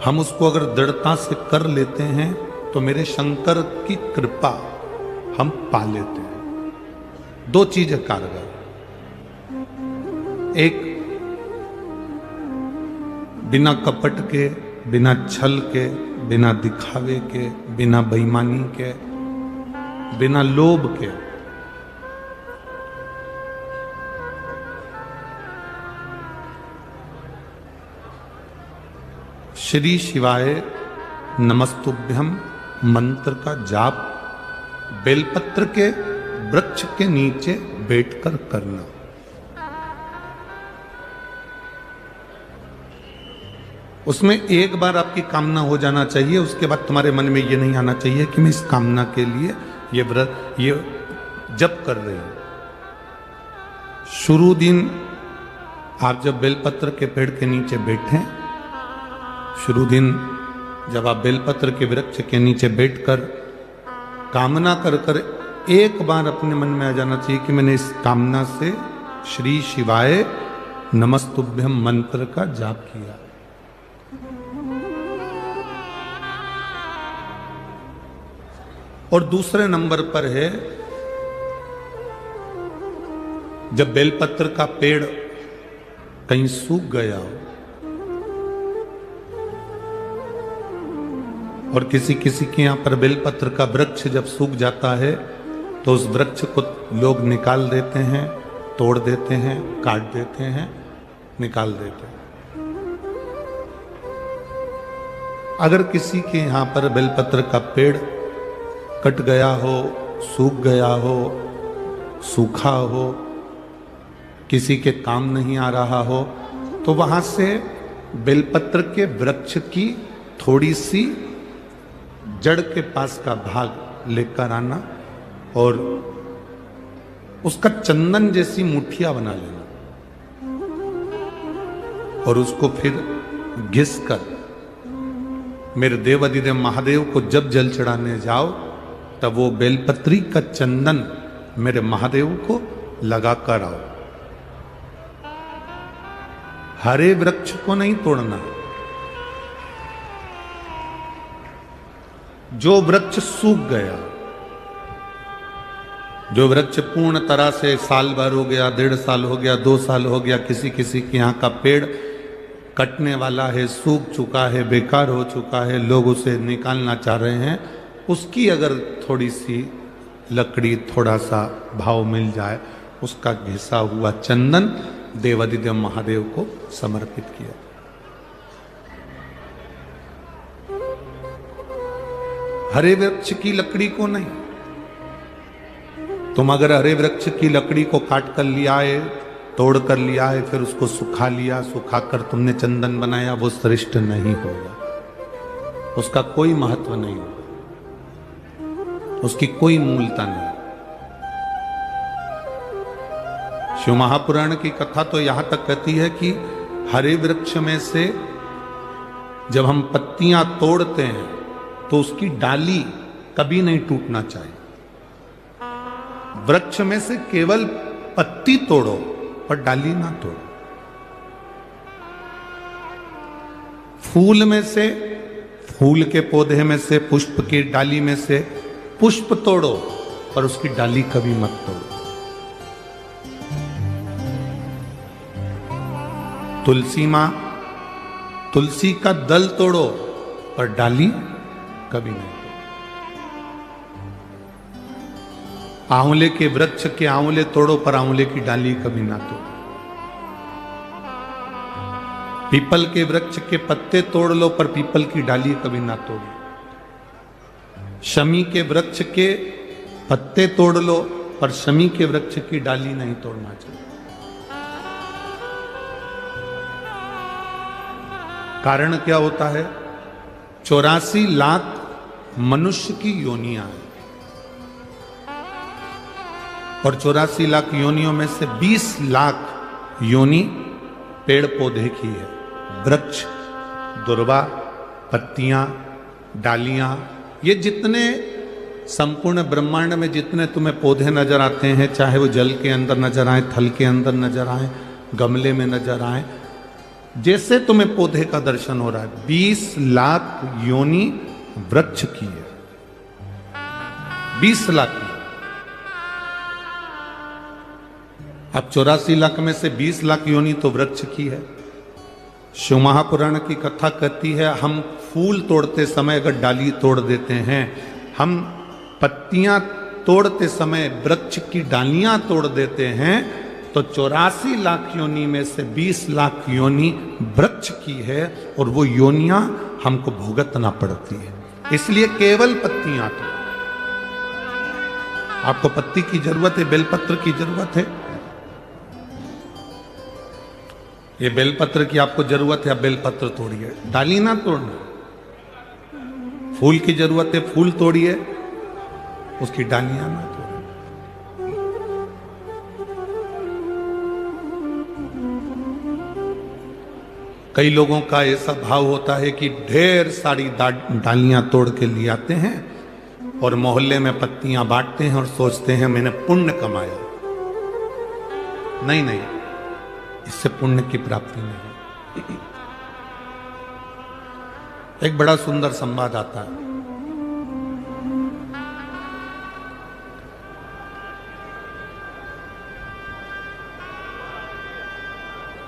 हम उसको अगर दृढ़ता से कर लेते हैं तो मेरे शंकर की कृपा हम पा लेते हैं। दो चीजें कारगर, एक बिना कपट के, बिना छल के, बिना दिखावे के, बिना बेईमानी के, बिना लोभ के श्री शिवाय नमस्तुभ्यम मंत्र का जाप बेलपत्र के वृक्ष के नीचे बैठकर करना। उसमें एक बार आपकी कामना हो जाना चाहिए, उसके बाद तुम्हारे मन में ये नहीं आना चाहिए कि मैं इस कामना के लिए ये जप कर रही हूं। शुरू दिन आप जब बेलपत्र के पेड़ के नीचे बैठे, शुरू दिन जब आप बेलपत्र के वृक्ष के नीचे बैठकर कामना कर कर एक बार अपने मन में आ जाना चाहिए कि मैंने इस कामना से श्री शिवाय नमस्तुभ्यम मंत्र का जाप किया। और दूसरे नंबर पर है जब बेलपत्र का पेड़ कहीं सूख गया हो और किसी के यहां पर बेलपत्र का वृक्ष जब सूख जाता है तो उस वृक्ष को लोग निकाल देते हैं, तोड़ देते हैं, काट देते हैं, निकाल देते हैं। अगर किसी के यहां पर बेलपत्र का पेड़ कट गया हो, सूख गया हो, सूखा हो, किसी के काम नहीं आ रहा हो, तो वहां से बेलपत्र के वृक्ष की थोड़ी सी जड़ के पास का भाग लेकर आना और उसका चंदन जैसी मुठिया बना लेना और उसको फिर घिस कर मेरे देव अधिदेव महादेव को जब जल चढ़ाने जाओ तब वो बेलपत्री का चंदन मेरे महादेव को लगा कर आओ। हरे वृक्ष को नहीं तोड़ना। जो वृक्ष सूख गया, जो वृक्ष पूर्ण तरह से साल भर हो गया, 1.5 साल हो गया, 2 साल हो गया, किसी के यहाँ का पेड़ कटने वाला है, सूख चुका है, बेकार हो चुका है, लोग उसे निकालना चाह रहे हैं, उसकी अगर थोड़ी सी लकड़ी, थोड़ा सा भाव मिल जाए, उसका घिसा हुआ चंदन देवाधिदेव महादेव को समर्पित किया। हरे वृक्ष की लकड़ी को नहीं। तुम अगर हरे वृक्ष की लकड़ी को काट कर लिया है, तोड़ कर लिया है, फिर उसको सुखा लिया, सुखाकर तुमने चंदन बनाया, वो श्रेष्ठ नहीं होगा, उसका कोई महत्व नहीं होगा, उसकी कोई मूलता नहीं। शिव महापुराण की कथा तो यहां तक कहती है कि हरे वृक्ष में से जब हम पत्तियां तोड़ते हैं तो उसकी डाली कभी नहीं टूटना चाहिए। वृक्ष में से केवल पत्ती तोड़ो पर डाली ना तोड़ो। फूल में से, फूल के पौधे में से, पुष्प की डाली में से पुष्प तोड़ो पर उसकी डाली कभी मत तोड़ो। तुलसी मां, तुलसी का दल तोड़ो पर डाली कभी नहीं तोड़ो। आंवले के वृक्ष के आंवले तोड़ो पर आंवले की डाली कभी ना तोड़ो। पीपल के वृक्ष के पत्ते तोड़ लो पर पीपल की डाली कभी ना तोड़ो। शमी के वृक्ष के पत्ते तोड़ लो पर शमी के वृक्ष की डाली नहीं तोड़ना चाहिए। कारण क्या होता है? 84 लाख मनुष्य की योनियां हैं और 84 लाख योनियों में से 20 लाख योनि पेड़ पौधे की है। वृक्ष, दुर्वा, पत्तियां, डालियां, ये जितने संपूर्ण ब्रह्मांड में जितने तुम्हें पौधे नजर आते हैं, चाहे वो जल के अंदर नजर आए, थल के अंदर नजर आए, गमले में नजर आए, जैसे तुम्हें पौधे का दर्शन हो रहा है, 20 लाख योनि वृक्ष की है, 20 लाख की। अब 84 लाख में से 20 लाख योनि तो वृक्ष की है। शिव महापुराण की कथा कहती है, हम फूल तोड़ते समय अगर डाली तोड़ देते हैं, हम पत्तियां तोड़ते समय वृक्ष की डालियां तोड़ देते हैं, तो 84 लाख योनि में से 20 लाख योनि वृक्ष की है, और वो योनियां हमको भुगतना पड़ती है। इसलिए केवल पत्तियां तो आपको पत्ती की जरूरत है, बेलपत्र की जरूरत है। ये बेलपत्र की आपको जरूरत है, आप बेलपत्र तोड़िए, डाली ना तोड़ना। फूल की जरूरत है, फूल तोड़िए, उसकी डालियां ना तोड़िए। कई लोगों का ऐसा भाव होता है कि ढेर सारी डालियां तोड़ के ले आते हैं और मोहल्ले में पत्तियां बांटते हैं और सोचते हैं मैंने पुण्य कमाया। नहीं नहीं, इससे पुण्य की प्राप्ति नहीं। एक बड़ा सुंदर संवाद आता है।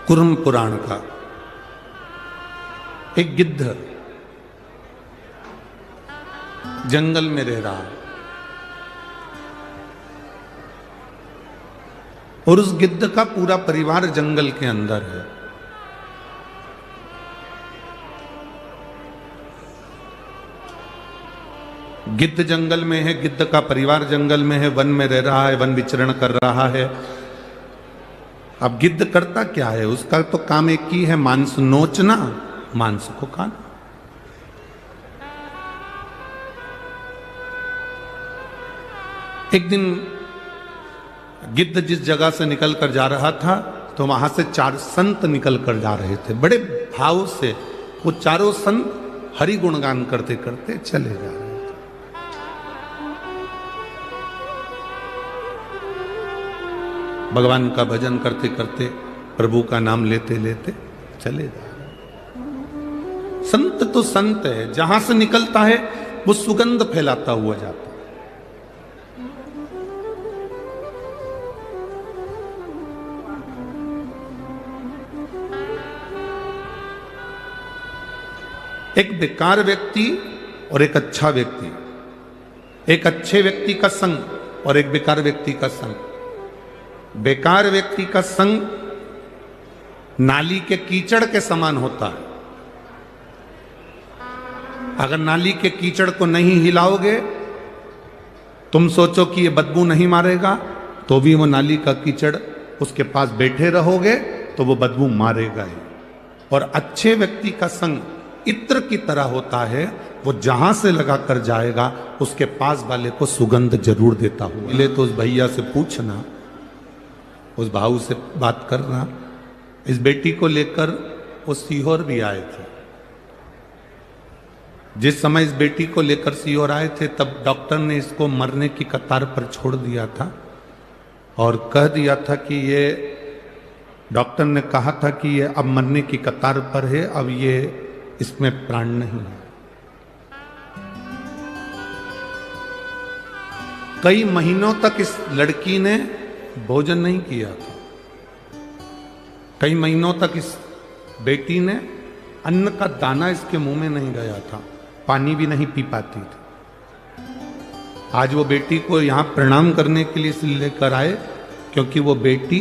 कुर्म पुराण का एक गिद्ध जंगल में रह रहा है, और उस गिद्ध का पूरा परिवार जंगल के अंदर है। गिद्ध जंगल में है, गिद्ध का परिवार जंगल में है, वन में रह रहा है, वन विचरण कर रहा है। अब गिद्ध करता क्या है, उसका तो काम एक ही है, मांस नोचना, मांस को खाना। एक दिन गिद्ध जिस जगह से निकल कर जा रहा था, तो वहां से 4 संत निकल कर जा रहे थे। बड़े भाव से वो चारों संत हरि गुणगान करते करते चले जा रहे थे। भगवान का भजन करते करते, प्रभु का नाम लेते लेते चले जा रहे। संत तो संत है, जहां से निकलता है वो सुगंध फैलाता हुआ जाता है। एक बेकार व्यक्ति और एक अच्छा व्यक्ति, एक अच्छे व्यक्ति का संग और एक बेकार व्यक्ति का संग। बेकार व्यक्ति का संग नाली के कीचड़ के समान होता है। अगर नाली के कीचड़ को नहीं हिलाओगे, तुम सोचो कि ये बदबू नहीं मारेगा, तो भी वो नाली का कीचड़ उसके पास बैठे रहोगे तो वो बदबू मारेगा ही। और अच्छे व्यक्ति का संग इत्र की तरह होता है, वो जहां से लगा कर जाएगा उसके पास वाले को सुगंध जरूर देता हो। मिले तो उस भैया से पूछना, उस भाऊ से बात करना। इस बेटी को लेकर वो सीहोर भी आए थे। जिस समय इस बेटी को लेकर सीहोर आए थे, तब डॉक्टर ने इसको मरने की कतार पर छोड़ दिया था और कह दिया था कि ये, डॉक्टर ने कहा था कि ये अब मरने की कतार पर है, अब ये इसमें प्राण नहीं है। कई महीनों तक इस लड़की ने भोजन नहीं किया था। कई महीनों तक इस बेटी ने अन्न का दाना इसके मुंह में नहीं गया था, पानी भी नहीं पी पाती थी। आज वो बेटी को यहां प्रणाम करने के लिए इसलिए लेकर आए क्योंकि वो बेटी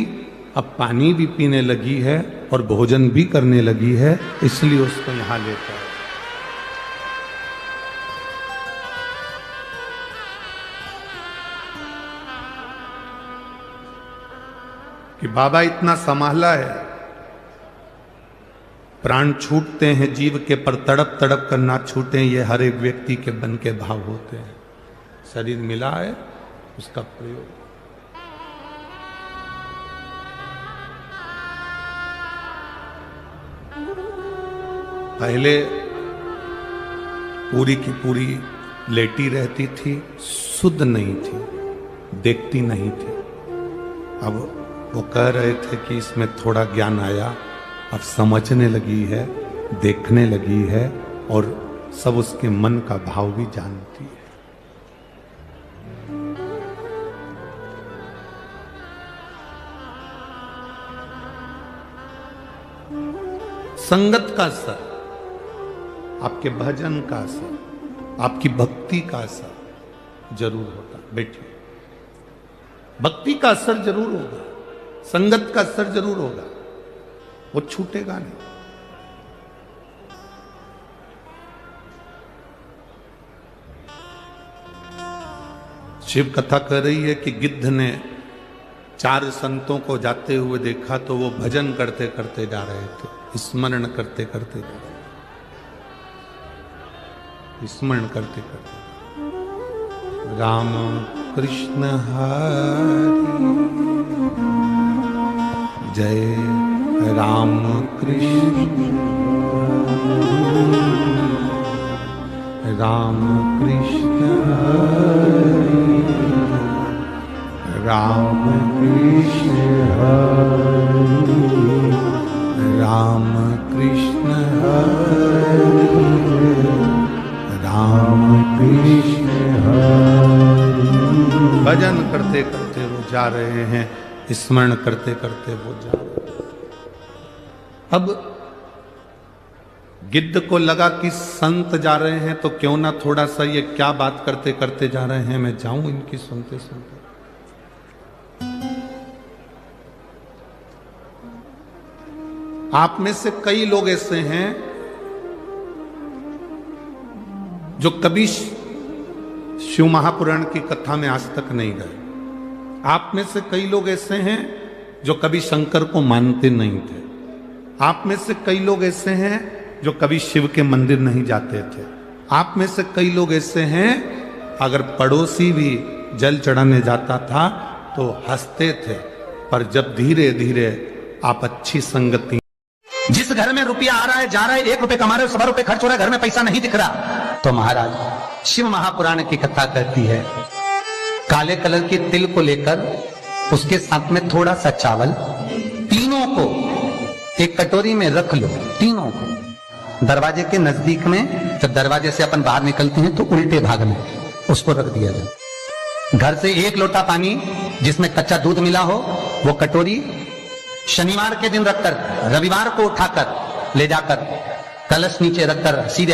अब पानी भी पीने लगी है और भोजन भी करने लगी है, इसलिए उसको यहां लेकर आए। कि बाबा इतना संभाला है, प्राण छूटते हैं जीव के पर तड़प तड़प कर ना छूटे, ये हर एक व्यक्ति के मन के भाव होते हैं। शरीर मिला है, उसका प्रयोग। पहले पूरी की पूरी लेटी रहती थी, शुद्ध नहीं थी, देखती नहीं थी। अब वो कह रहे थे कि इसमें थोड़ा ज्ञान आया, अब समझने लगी है, देखने लगी है और सब उसके मन का भाव भी जानती है। संगत का असर, आपके भजन का असर, आपकी भक्ति का असर जरूर होता। बेटिए, भक्ति का असर जरूर होगा, संगत का असर जरूर होगा, वो छूटेगा नहीं। शिव कथा कह रही है कि गिद्ध ने 4 संतों को जाते हुए देखा तो वो भजन करते करते जा रहे थे, स्मरण करते करते जा रहे थे, स्मरण करते करते। राम कृष्ण हरि जय राम कृष्ण राम कृष्ण हरि राम कृष्ण हरि राम कृष्ण हरि राम कृष्ण हरि। भजन करते करते वो जा रहे हैं, स्मरण करते करते वो जा रहे हैं। अब गिद्ध को लगा कि संत जा रहे हैं तो क्यों ना थोड़ा सा ये क्या बात करते करते जा रहे हैं, मैं जाऊं इनकी सुनते सुनते। आप में से कई लोग ऐसे हैं जो कभी शिव महापुराण की कथा में आज तक नहीं गए। आप में से कई लोग ऐसे हैं जो कभी शंकर को मानते नहीं थे। आप में से कई लोग ऐसे हैं जो कभी शिव के मंदिर नहीं जाते थे। आप में से कई लोग ऐसे हैं अगर पड़ोसी भी जल चढ़ाने जाता था तो हंसते थे, पर जब धीरे धीरे आप अच्छी संगति, जिस घर में रुपया आ रहा है जा रहा है, 1 रुपए कमा रहे हो, 100 रुपए खर्च हो रहा है, घर में पैसा नहीं दिख रहा, तो महाराज शिव महापुराण की कथा कहती है काले कलर के तिल को लेकर उसके साथ में थोड़ा सा चावल, तीनों को एक कटोरी में रख लो, तीनों को दरवाजे के नजदीक में। जब दरवाजे से अपन बाहर निकलते हैं तो उल्टे भाग में उसको रख दिया जाए। घर से 1 लोटा पानी जिसमें कच्चा दूध मिला हो वो कटोरी शनिवार के दिन रखकर रविवार को उठाकर ले जाकर कलश नीचे रखकर सीधे